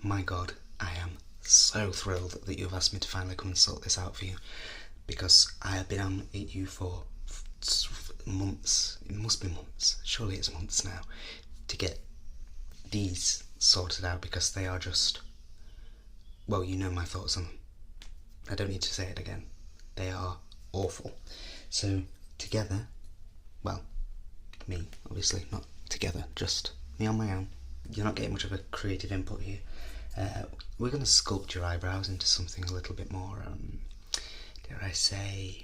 my god, I am so thrilled that you've asked me to finally come and sort this out for you, because I have been on you for months. It must be months, surely it's months now, to get these sorted out, because they are just, well, you know my thoughts on them. I don't need to say it again. They are awful. So together, well, me obviously, not together, just me on my own. You're not getting much of a creative input here. We're going to sculpt your eyebrows into something a little bit more, dare I say,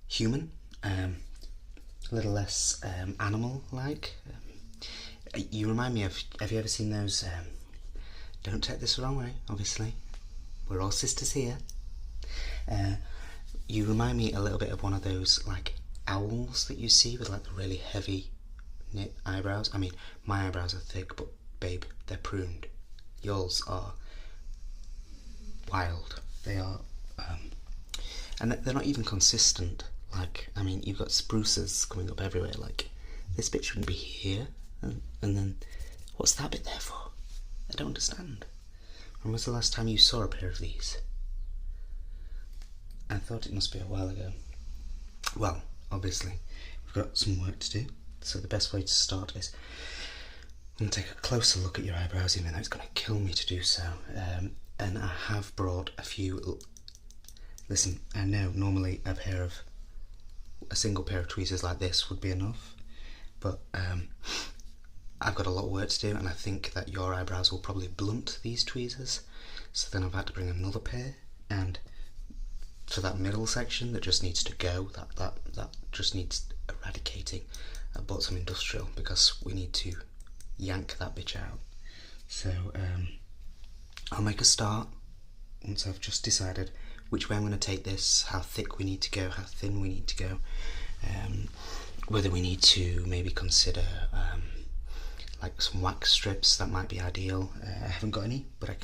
human, a little less animal-like. You remind me of, have you ever seen those, don't take this the wrong way, obviously, we're all sisters here. You remind me a little bit of one of those, like, owls that you see with, like, the really heavy knit eyebrows. I mean, my eyebrows are thick, but babe, they're pruned. Yours are wild. They are, and they're not even consistent. Like, I mean, you've got spruces coming up everywhere. Like, this bit shouldn't be here, and then what's that bit there for? I don't understand. When was the last time you saw a pair of these? I thought it must be a while ago. Well, obviously, we've got some work to do, so the best way to start is I'm going to take a closer look at your eyebrows, even though it's going to kill me to do so. And I have brought a few. Listen, I know normally a single pair of tweezers like this would be enough, but I've got a lot of work to do, and I think that your eyebrows will probably blunt these tweezers. So then I've had to bring another pair, and for that middle section that just needs to go, that just needs eradicating, I bought some industrial, because we need to yank that bitch out. So I'll make a start once I've just decided which way I'm going to take this, how thick we need to go, how thin we need to go, whether we need to maybe consider like some wax strips. That might be ideal. I haven't got any, but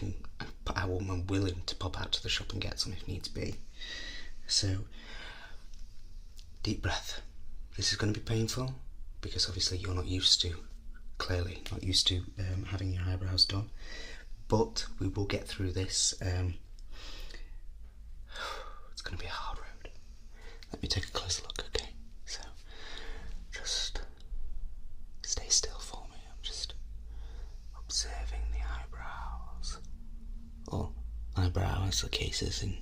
I'm willing to pop out to the shop and get some if needs be. So, deep breath. This is going to be painful, because obviously you're not used to, clearly not used to having your eyebrows done, but we will get through this. It's going to be a hard road. Let me take a closer look, okay? So, just stay still for me. I'm just observing the eyebrows, or eyebrow as the case is in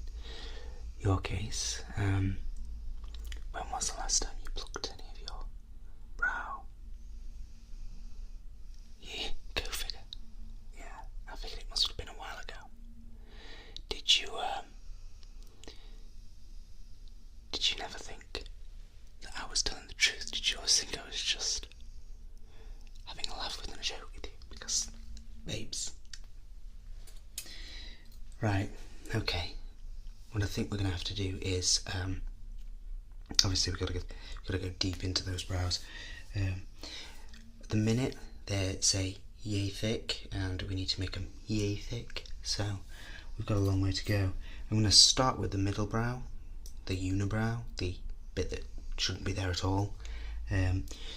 your case. When was the last time you plucked any of your brow? Yeah, go figure. Yeah, I figured it must have been a while ago. Did you never think that I was telling the truth? Did you always think I was just having a laugh with and a joke with you? Because, babes. Right, okay. What I think we're going to have to do is, obviously we've got to go deep into those brows. At the minute, they're, say, yay thick, and we need to make them yay thick, so we've got a long way to go. I'm going to start with the middle brow, the unibrow, the bit that shouldn't be there at all,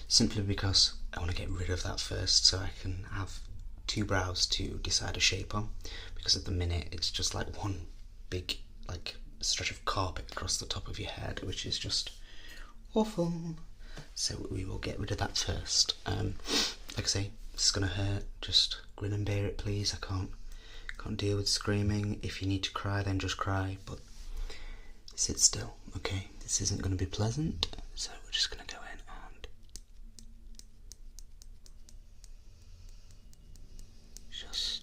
simply because I want to get rid of that first, so I can have two brows to decide a shape on, because at the minute it's just like one big, like, stretch of carpet across the top of your head, which is just awful. So we will get rid of that first. Like I say, this is gonna hurt. Just grin and bear it, please. I can't deal with screaming. If you need to cry, then just cry, but sit still, okay? This isn't gonna be pleasant, so we're just gonna go in and just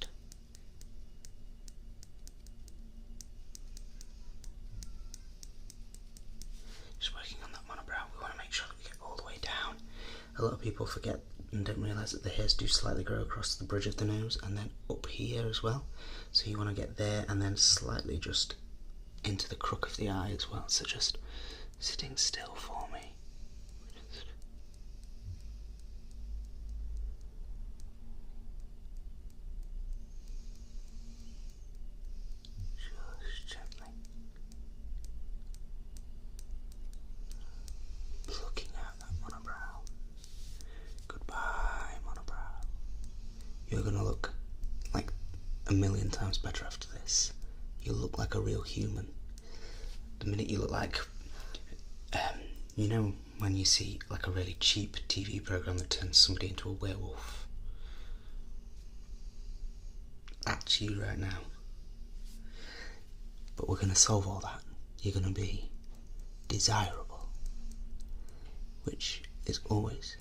working on that monobrow. We want to make sure that we get all the way down. A lot of people forget and don't realise that the hairs do slightly grow across the bridge of the nose and then up here as well. So you want to get there and then slightly just into the crook of the eye as well. So just sitting still for me. Just gently plucking out that monobrow. Goodbye, monobrow. You're gonna look like million times better after this. You'll look like a real human. The minute you look like, you know when you see like a really cheap TV program that turns somebody into a werewolf? That's you right now. But we're going to solve all that. You're going to be desirable, which is always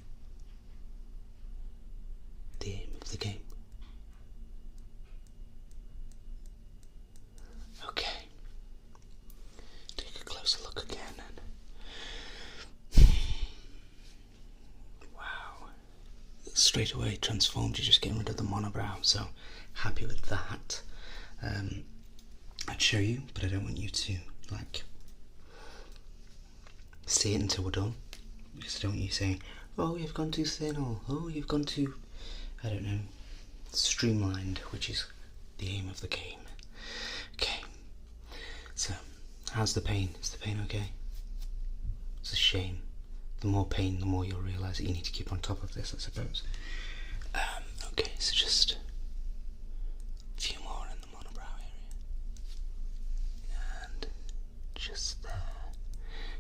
the aim of the game. Okay, take a closer look again and wow, straight away transformed. You're just getting rid of the monobrow, so happy with that. I'd show you, but I don't want you to like see it until we're done, because I don't want you saying, oh, you've gone too thin, or oh, you've gone too, I don't know, streamlined, which is the aim of the game. Okay, so how's the pain? Is the pain okay? It's a shame. The more pain, the more you'll realise that you need to keep on top of this, I suppose. Okay, so just a few more in the monobrow area. And just there.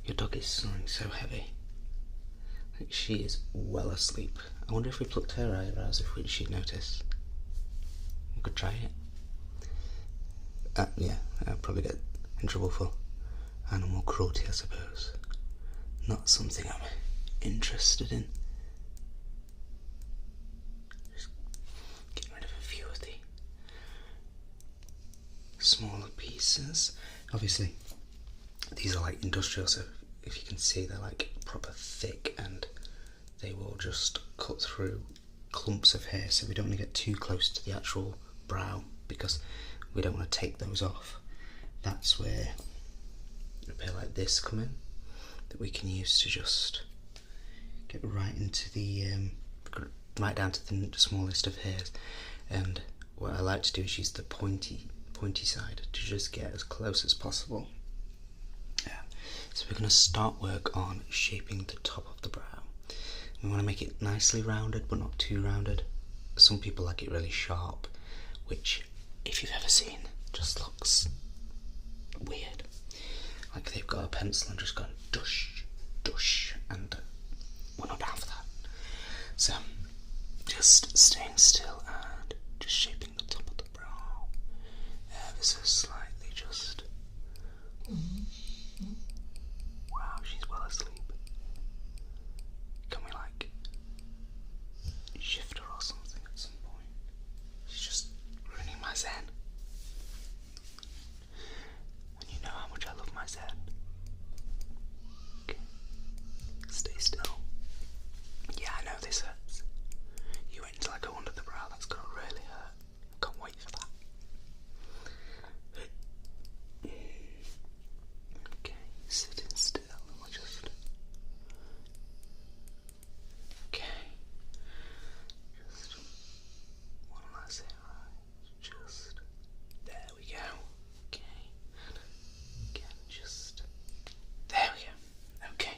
Your dog is snoring so heavy. Like she is well asleep. I wonder if we plucked her eyebrows, if she'd notice. We could try it. Yeah, I'll probably get in trouble for animal cruelty, I suppose. Not something I'm interested in. Just getting rid of a few of the smaller pieces. Obviously, these are like industrial, so if you can see, they're like proper thick and they will just cut through clumps of hair, so we don't want to get too close to the actual brow because we don't want to take those off. That's where a pair like this come in, that we can use to just get right into the right down to the smallest of hairs. And what I like to do is use the pointy side to just get as close as possible. So we're going to start work on shaping the top of the brow. We want to make it nicely rounded, but not too rounded. Some people like it really sharp, which, if you've ever seen, just looks weird. Like they've got a pencil and just gone dush, dush, and we're not down for that. So, just staying still and just shaping the top of the brow ever so slightly, just. Wow, she's well asleep. Can we like shift her or something at some point? She's just ruining my zen. And you know how much I love my zen. Okay. Stay still. Yeah, I know this hurts. You wait until I go under the brow, that's gonna really hurt. I can't wait for that. Okay, sitting still and we'll just. Okay. Just one last here, right? Just there we go. Okay. Again, just there we go. Okay.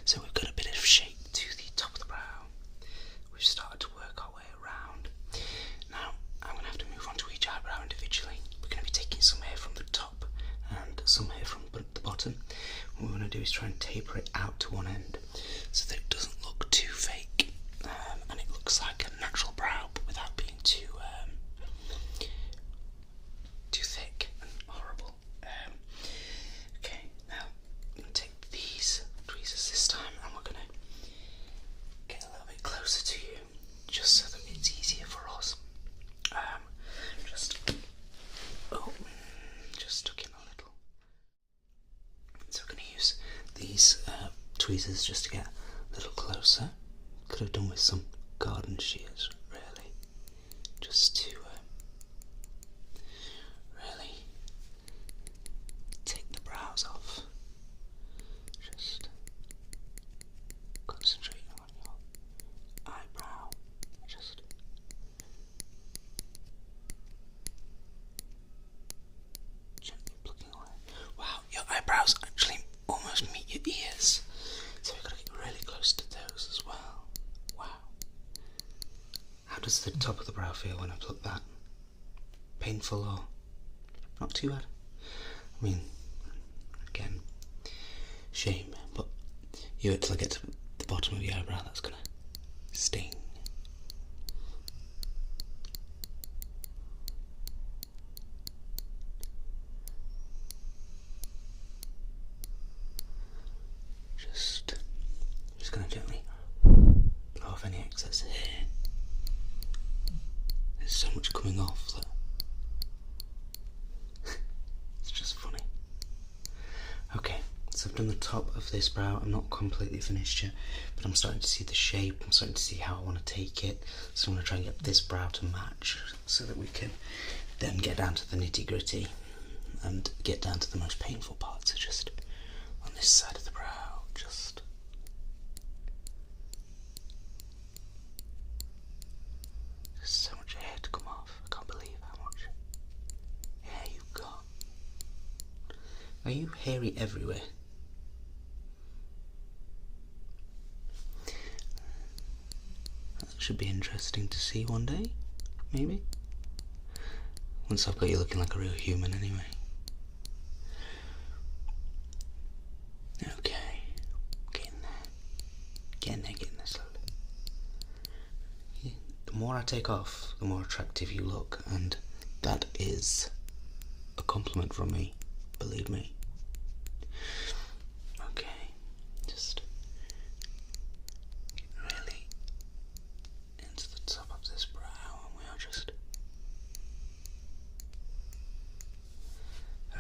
So we've got a bit of shape to the top of the brow. We've started to work our way around. Now I'm gonna have to move on to each eyebrow individually. We're gonna be taking some hair from the top and some hair from the bottom. What we want to do is try and taper it out to one end so that it doesn't look too fake, and it looks like a natural brow but without being too thick and horrible. Okay, now I'm going to take these tweezers this time and we're going to get a little bit closer to you just so that it's easier for us. Just tuck in a little. So we're going to use these tweezers just to get a little closer. Could have done with some garden shears, really, just to really take the brows off. Just concentrating on your eyebrow. Just gently plucking away. Wow, your eyebrows actually almost meet your ears. So we've got to get really close to those as well. Wow. How does the top of the brow feel when I pluck that? painful or not too bad? I mean, again, shame, but you wait till I get to the bottom of your eyebrow, that's gonna sting. Just gonna gently blow off any excess hair. There's so much coming off that it's just funny. Okay, so I've done the top of this brow. I'm not completely finished yet, but I'm starting to see the shape. I'm starting to see how I want to take it. So I'm going to try and get this brow to match so that we can then get down to the nitty gritty and get down to the most painful parts. So just on this side of the brow, just there's so much hair to come off. I can't believe how much hair you've got. Are you hairy everywhere? That should be interesting to see one day, maybe. Once I've got you looking like a real human anyway. Okay, getting there. Getting there slowly. Yeah. The more I take off, the more attractive you look, and that is a compliment from me, believe me. Okay, just get really into the top of this brow, and we are just...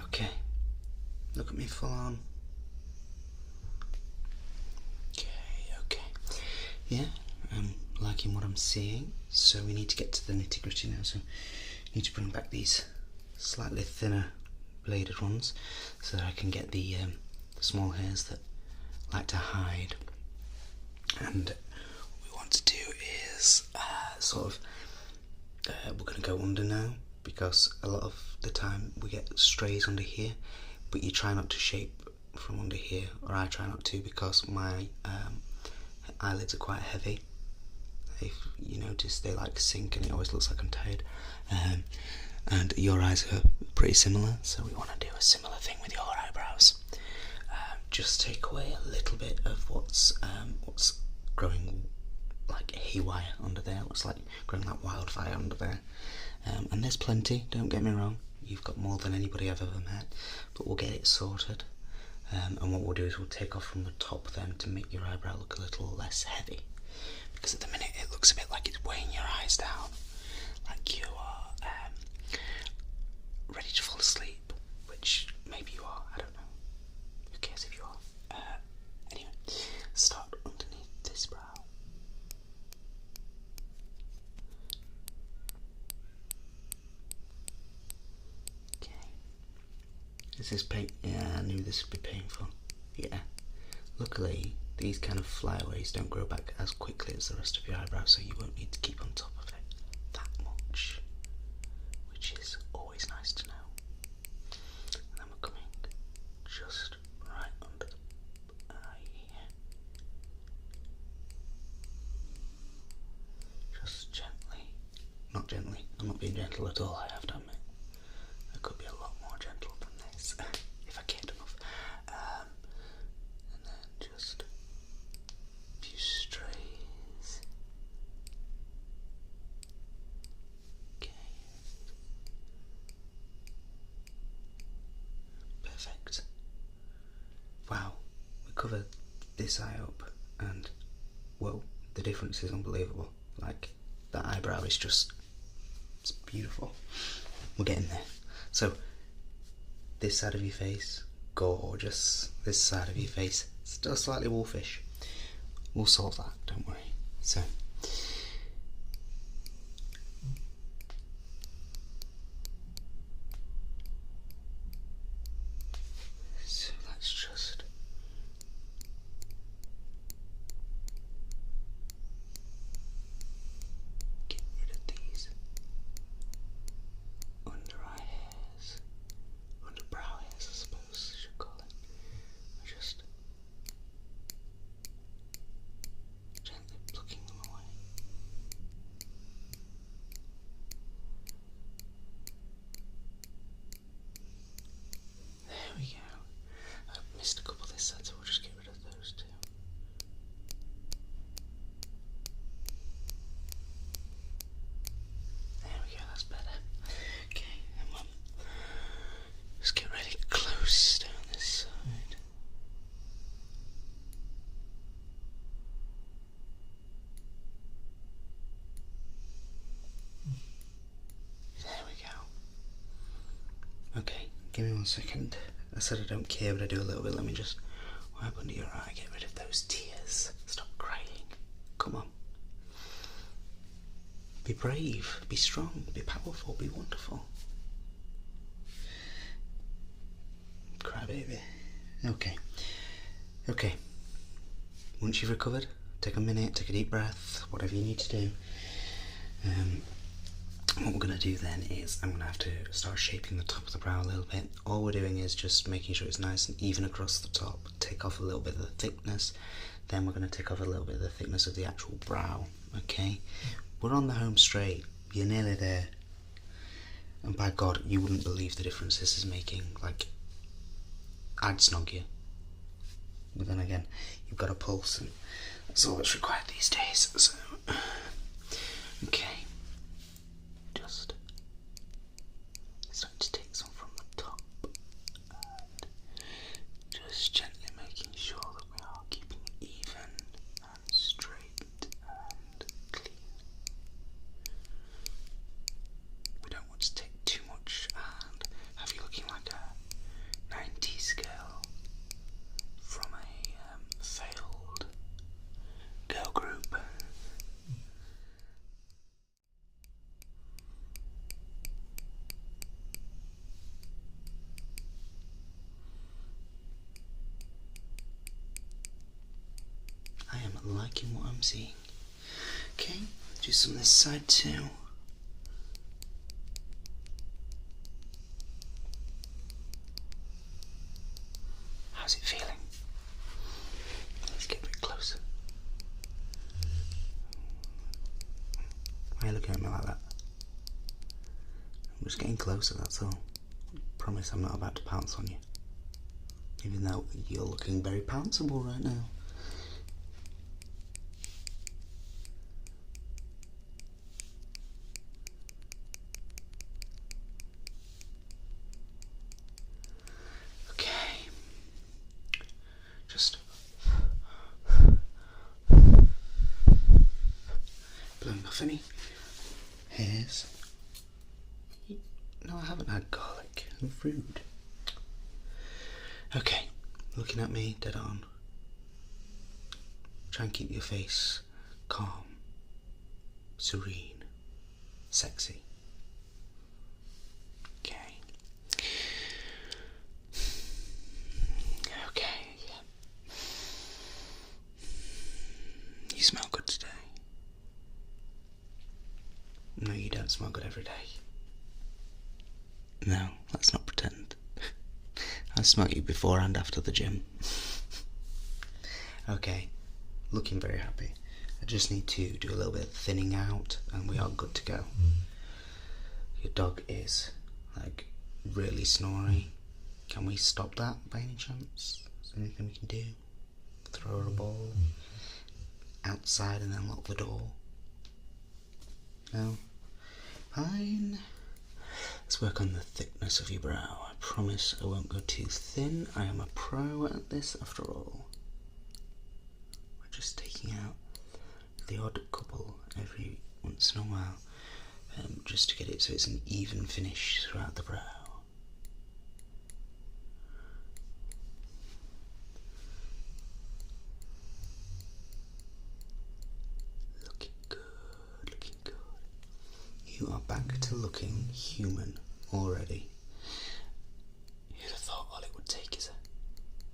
Okay, look at me full on. Okay. Yeah, I'm liking what I'm seeing, so we need to get to the nitty gritty now, so I need to bring back these slightly thinner bladed ones so that I can get the small hairs that like to hide. And what we want to do is we're going to go under now, because a lot of the time we get strays under here, but you try not to shape from under here, or I try not to, because my eyelids are quite heavy. If you notice, they like sink and it always looks like I'm tired. And your eyes are pretty similar, so we want to do a similar thing with your eyebrows. Just take away a little bit of what's growing like haywire under there, what's like growing like wildfire under there. And there's plenty, don't get me wrong, you've got more than anybody I've ever met, but we'll get it sorted. And what we'll do is we'll take off from the top then to make your eyebrow look a little less heavy, because at the minute it looks a bit like it's weighing your eyes down, like you are ready to fall asleep, which maybe you are, I don't know, who cares if you are. Anyway, start underneath this brow. Okay, this is yeah, I knew this would be painful. Yeah, luckily these kind of flyaways don't grow back as quickly as the rest of your eyebrow, so you won't need to keep on top of it that much, which is always nice to know. And then we're coming just right under the eye here. Just gently, not gently, I'm not being gentle at all, I have to admit. I could be a lot more gentle than this, if I cared enough. And then just a few strays. Okay. Perfect. Wow, we covered this eye up, and whoa, the difference is unbelievable. Like, that eyebrow is just, it's beautiful. We're getting there. So, this side of your face, gorgeous. This side of your face, still slightly wolfish. We'll solve that, don't worry. So let's just get rid of these under eye hairs, under brow hairs I suppose I should call it. Just gently plucking them away. Give me 1 second. I said I don't care, but I do a little bit. Let me just wipe under your eye, get rid of those tears. Stop crying. Come on. Be brave, be strong, be powerful, be wonderful. Cry, baby. Okay. Okay. Once you've recovered, take a minute, take a deep breath, whatever you need to do. What we're going to do then is I'm going to have to start shaping the top of the brow a little bit. All we're doing is just making sure it's nice and even across the top. Take off a little bit of the thickness. Then we're going to take off a little bit of the thickness of the actual brow. Okay? We're on the home straight. You're nearly there. And by God, you wouldn't believe the difference this is making. Like, I'd snog you. But then again, you've got a pulse and that's all that's required these days. So, okay. Just starting to take some from the top and just gently making sure that we are keeping it even and straight and clean. We don't want to take too much and have you looking like a 90s girl from a failed girl group. I am liking what I'm seeing. Okay, do some on this side too. How's it feeling? Let's get a bit closer. Why are you looking at me like that? I'm just getting closer, that's all. I promise I'm not about to pounce on you. Even though you're looking very pounceable right now. Just blowing off any hairs. No, I haven't had garlic. I'm rude. Okay, looking at me dead on. Try and keep your face calm, serene, sexy. Okay. You smell good today. No, you don't smell good every day. No, let's not pretend. I smell you before and after the gym. Okay, looking very happy. I just need to do a little bit of thinning out and we are good to go. Your dog is, like, really snoring. Can we stop that by any chance? Is there anything we can do? Throw her a ball? Outside and then lock the door? No? Fine. Let's work on the thickness of your brow. I promise I won't go too thin. I am a pro at this after all. We're just taking out the odd couple every once in a while, just to get it so it's an even finish throughout the brow. You are back to looking human already. Who'd have thought all it would take is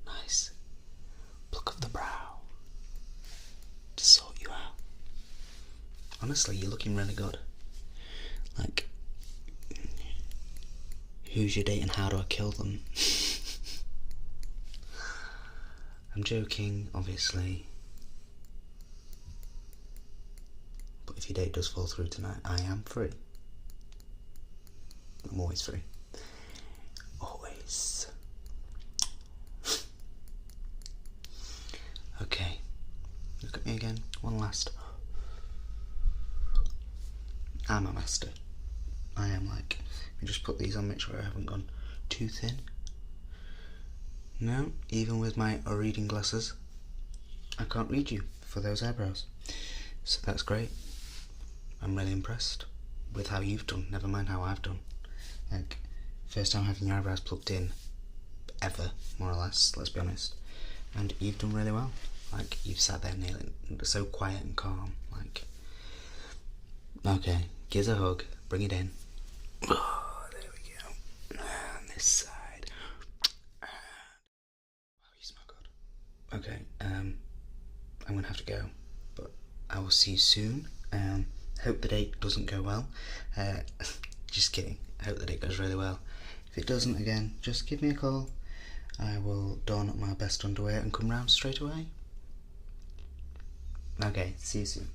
a nice pluck of the brow to sort you out. Honestly, you're looking really good. Like, who's your date and how do I kill them? I'm joking, obviously. But if your date does fall through tonight, I am free. I'm always free. Always. Okay. Look at me again. One last. I'm a master. I am like. Let me just put these on, make sure I haven't gone too thin. No, even with my reading glasses, I can't read you for those eyebrows. So that's great. I'm really impressed with how you've done, never mind how I've done. Like, First time having your eyebrows plucked in ever, more or less, let's be honest. And you've done really well. Like, you've sat there nearly so quiet and calm. Like, okay, give us a hug, bring it in. Oh, there we go. And this side. Wow, you smell good. Okay, I'm gonna have to go, but I will see you soon. Hope the date doesn't go well. Just kidding. I hope the date goes really well. If it doesn't, again, just give me a call. I will don up my best underwear and come round straight away. Okay, see you soon.